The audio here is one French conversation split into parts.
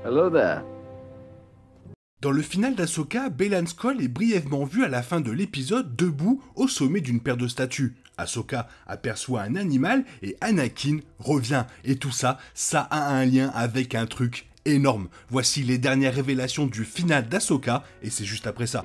Hello there. Dans le final d'Ahsoka, Baylan Skoll est brièvement vu à la fin de l'épisode debout au sommet d'une paire de statues. Ahsoka aperçoit un animal et Anakin revient. Et tout ça, ça a un lien avec un truc énorme. Voici les dernières révélations du final d'Ahsoka et c'est juste après ça.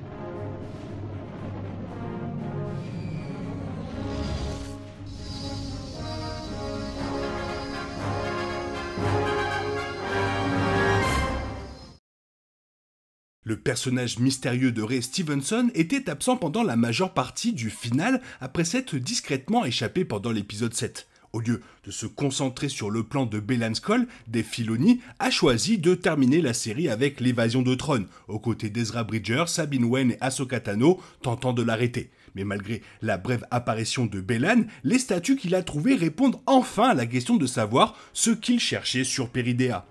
Le personnage mystérieux de Ray Stevenson était absent pendant la majeure partie du final après s'être discrètement échappé pendant l'épisode 7. Au lieu de se concentrer sur le plan de Baylan Skoll, Dave Filoni a choisi de terminer la série avec l'évasion de Thrawn, aux côtés d'Ezra Bridger, Sabine Wren et Ahsoka Tano tentant de l'arrêter. Mais malgré la brève apparition de Baylan, les statues qu'il a trouvées répondent enfin à la question de savoir ce qu'il cherchait sur Peridea.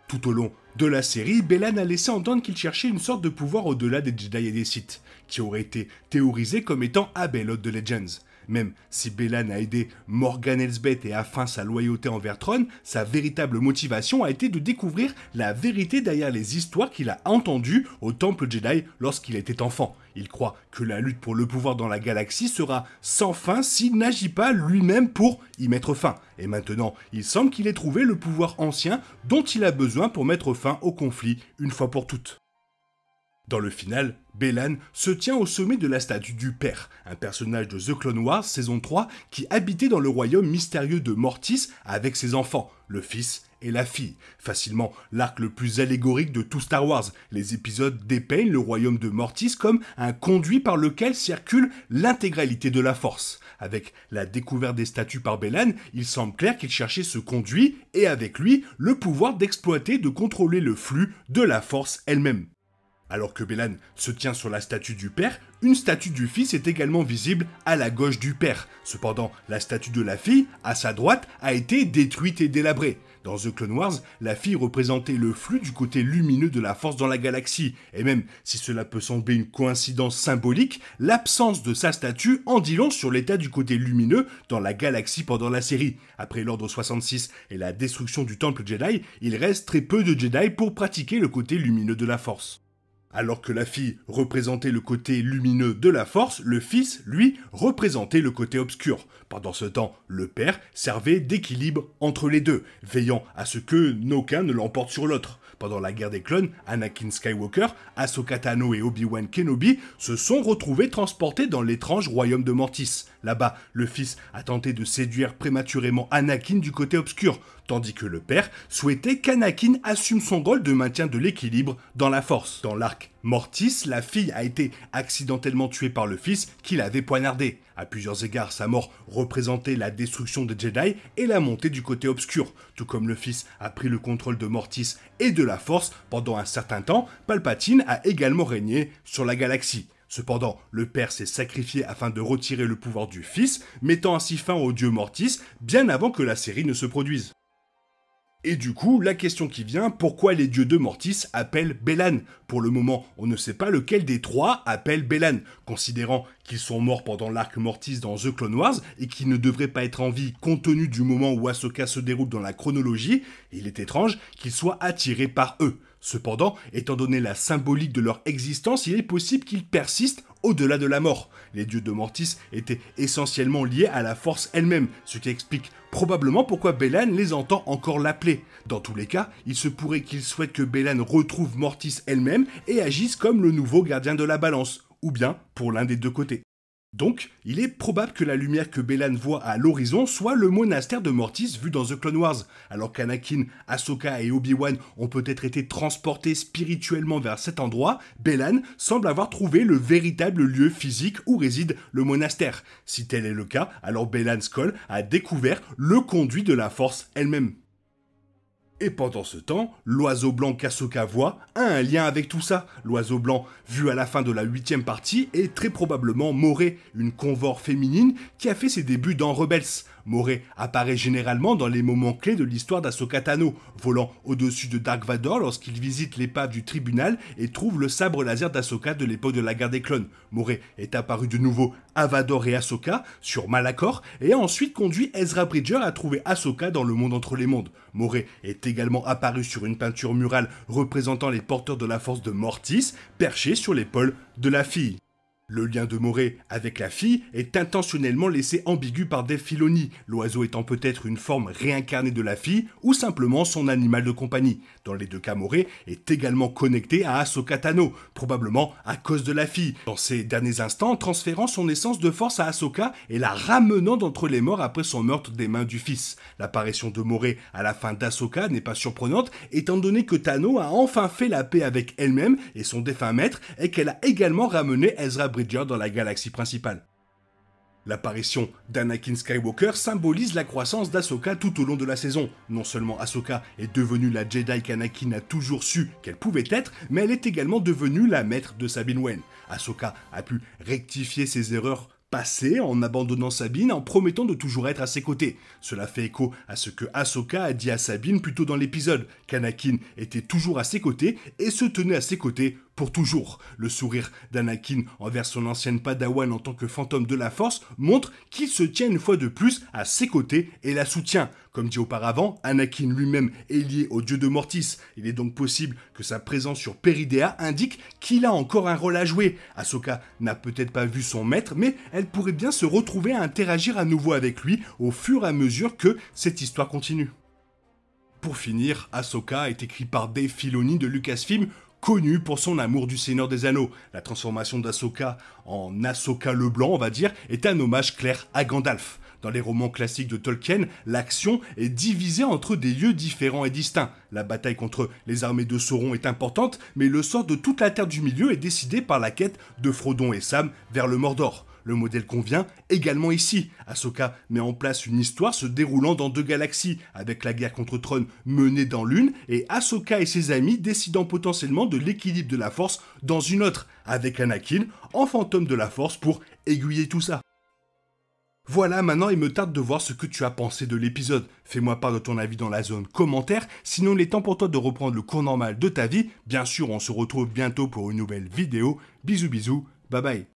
Tout au long de la série, Baylan a laissé entendre qu'il cherchait une sorte de pouvoir au-delà des Jedi et des Sith, qui aurait été théorisé comme étant Abelot de Legends. Même si Baylan a aidé Morgan Elsbeth et a feint sa loyauté envers Thrawn, sa véritable motivation a été de découvrir la vérité derrière les histoires qu'il a entendues au Temple Jedi lorsqu'il était enfant. Il croit que la lutte pour le pouvoir dans la galaxie sera sans fin s'il n'agit pas lui-même pour y mettre fin. Et maintenant, il semble qu'il ait trouvé le pouvoir ancien dont il a besoin pour mettre fin au conflit une fois pour toutes. Dans le final, Baylan se tient au sommet de la statue du Père, un personnage de The Clone Wars saison 3 qui habitait dans le royaume mystérieux de Mortis avec ses enfants, le fils et la fille. Facilement l'arc le plus allégorique de tout Star Wars. Les épisodes dépeignent le royaume de Mortis comme un conduit par lequel circule l'intégralité de la Force. Avec la découverte des statues par Baylan, il semble clair qu'il cherchait ce conduit et avec lui le pouvoir d'exploiter, de contrôler le flux de la Force elle-même. Alors que Baylan se tient sur la statue du père, une statue du fils est également visible à la gauche du père. Cependant, la statue de la fille, à sa droite, a été détruite et délabrée. Dans The Clone Wars, la fille représentait le flux du côté lumineux de la force dans la galaxie. Et même si cela peut sembler une coïncidence symbolique, l'absence de sa statue en dit long sur l'état du côté lumineux dans la galaxie pendant la série. Après l'Ordre 66 et la destruction du Temple Jedi, il reste très peu de Jedi pour pratiquer le côté lumineux de la force. Alors que la fille représentait le côté lumineux de la force, le fils, lui, représentait le côté obscur. Pendant ce temps, le père servait d'équilibre entre les deux, veillant à ce que aucun ne l'emporte sur l'autre. Pendant la guerre des clones, Anakin Skywalker, Ahsoka Tano et Obi-Wan Kenobi se sont retrouvés transportés dans l'étrange royaume de Mortis. Là-bas, le fils a tenté de séduire prématurément Anakin du côté obscur, tandis que le père souhaitait qu'Anakin assume son rôle de maintien de l'équilibre dans la force. Dans l'arc Mortis, la fille a été accidentellement tuée par le fils qui l'avait poignardée. À plusieurs égards, sa mort représentait la destruction des Jedi et la montée du côté obscur. Tout comme le fils a pris le contrôle de Mortis et de la Force pendant un certain temps, Palpatine a également régné sur la galaxie. Cependant, le père s'est sacrifié afin de retirer le pouvoir du fils, mettant ainsi fin au dieu Mortis bien avant que la série ne se produise. Et du coup, la question qui vient, pourquoi les dieux de Mortis appellent Baylan? Pour le moment, on ne sait pas lequel des trois appelle Baylan, considérant qu'ils sont morts pendant l'arc Mortis dans The Clone Wars et qu'ils ne devraient pas être en vie compte tenu du moment où Ahsoka se déroule dans la chronologie, il est étrange qu'ils soient attirés par eux. Cependant, étant donné la symbolique de leur existence, il est possible qu'ils persistent au-delà de la mort. Les dieux de Mortis étaient essentiellement liés à la force elle-même, ce qui explique probablement pourquoi Baylan les entend encore l'appeler. Dans tous les cas, il se pourrait qu'il souhaite que Baylan retrouve Mortis elle-même et agisse comme le nouveau gardien de la balance, ou bien pour l'un des deux côtés. Donc, il est probable que la lumière que Baylan voit à l'horizon soit le monastère de Mortis vu dans The Clone Wars, alors qu'Anakin, Ahsoka et Obi-Wan ont peut-être été transportés spirituellement vers cet endroit, Baylan semble avoir trouvé le véritable lieu physique où réside le monastère. Si tel est le cas, alors Baylan Skoll a découvert le conduit de la Force elle-même. Et pendant ce temps, l'oiseau blanc qu'Ahsoka voit a un lien avec tout ça. L'oiseau blanc, vu à la fin de la 8e partie, est très probablement Moré, une convore féminine qui a fait ses débuts dans Rebels. Moré apparaît généralement dans les moments clés de l'histoire d'Ahsoka Tano, volant au-dessus de Dark Vador lorsqu'il visite l'épave du tribunal et trouve le sabre laser d'Ahsoka de l'époque de la guerre des clones. Moré est apparu de nouveau à Vador et Ahsoka sur Malachor et a ensuite conduit Ezra Bridger à trouver Ahsoka dans le monde entre les mondes. Moré est est également apparu sur une peinture murale représentant les porteurs de la force de Mortis, perchés sur l'épaule de la fille. Le lien de Moray avec la fille est intentionnellement laissé ambigu par Dave Filoni, l'oiseau étant peut-être une forme réincarnée de la fille ou simplement son animal de compagnie. Dans les deux cas, Moray est également connecté à Ahsoka Tano, probablement à cause de la fille, dans ses derniers instants transférant son essence de force à Ahsoka et la ramenant d'entre les morts après son meurtre des mains du fils. L'apparition de Moray à la fin d'Ahsoka n'est pas surprenante, étant donné que Tano a enfin fait la paix avec elle-même et son défunt maître, et qu'elle a également ramené Ezra Bridger dans la galaxie principale. L'apparition d'Anakin Skywalker symbolise la croissance d'Ahsoka tout au long de la saison. Non seulement Ahsoka est devenue la Jedi qu'Anakin a toujours su qu'elle pouvait être, mais elle est également devenue la maître de Sabine Wren. Ahsoka a pu rectifier ses erreurs passées en abandonnant Sabine en promettant de toujours être à ses côtés. Cela fait écho à ce que Ahsoka a dit à Sabine plus tôt dans l'épisode, qu'Anakin était toujours à ses côtés et se tenait à ses côtés pour toujours. Le sourire d'Anakin envers son ancienne Padawan en tant que fantôme de la Force montre qu'il se tient une fois de plus à ses côtés et la soutient. Comme dit auparavant, Anakin lui-même est lié au dieu de Mortis. Il est donc possible que sa présence sur Peridea indique qu'il a encore un rôle à jouer. Ahsoka n'a peut-être pas vu son maître, mais elle pourrait bien se retrouver à interagir à nouveau avec lui au fur et à mesure que cette histoire continue. Pour finir, Ahsoka est écrit par Dave Filoni de Lucasfilm, connu pour son amour du Seigneur des Anneaux. La transformation d'Ahsoka en Ahsoka le Blanc, on va dire, est un hommage clair à Gandalf. Dans les romans classiques de Tolkien, l'action est divisée entre des lieux différents et distincts. La bataille contre les armées de Sauron est importante, mais le sort de toute la Terre du Milieu est décidé par la quête de Frodon et Sam vers le Mordor. Le modèle convient également ici. Ahsoka met en place une histoire se déroulant dans deux galaxies, avec la guerre contre Thrawn menée dans l'une, et Ahsoka et ses amis décidant potentiellement de l'équilibre de la Force dans une autre, avec Anakin en fantôme de la Force pour aiguiller tout ça. Voilà, maintenant il me tarde de voir ce que tu as pensé de l'épisode. Fais-moi part de ton avis dans la zone commentaire, sinon il est temps pour toi de reprendre le cours normal de ta vie. Bien sûr, on se retrouve bientôt pour une nouvelle vidéo. Bisous bisous, bye bye.